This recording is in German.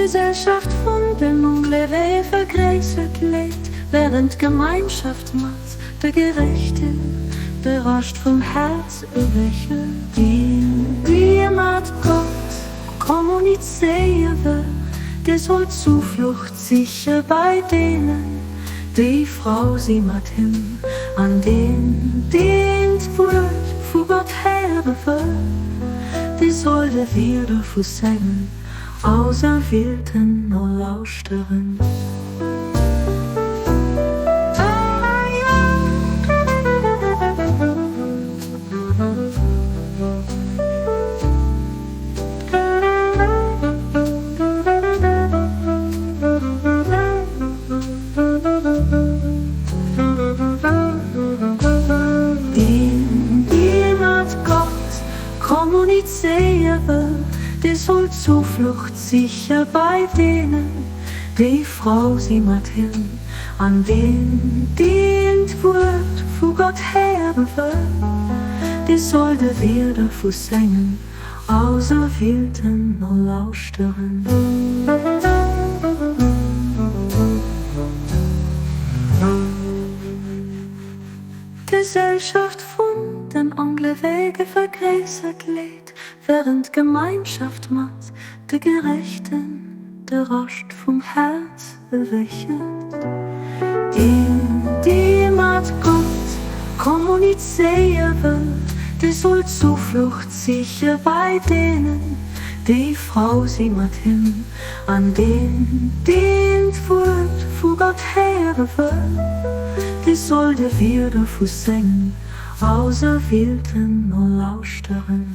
Gesellschaft von den Unglücke vergräset lebt, während Gemeinschaft macht, der Gerechte, der rasch vom Herz erwäche. Wie mat Gott kommunizieren will, der soll Zuflucht sicher bei denen, die Frau sie mat hin, an den wird, vor Gott Herre will, die sollte wieder vor Sängen, auserwählten nur Lauschterin. Kommunizieren, die soll Zuflucht sicher bei denen, die Frau sie mat hin, an den dient wird, vor Gott Herren will, die sollte wieder vor Sängen, auserwählten nur Lauschterin. Gesellschaft von den Anglewege vergräset lädt, während Gemeinschaft macht, der Gerechten, der rasch vom Herz erwächet. Die mat Gott kommunizieren will, die soll Zuflucht sicher bei denen, die Frau sie mat hin, an den dient wird, vor Gott Herre will, die sollte wieder vor Sängen, auserwählten nur Lauschterin.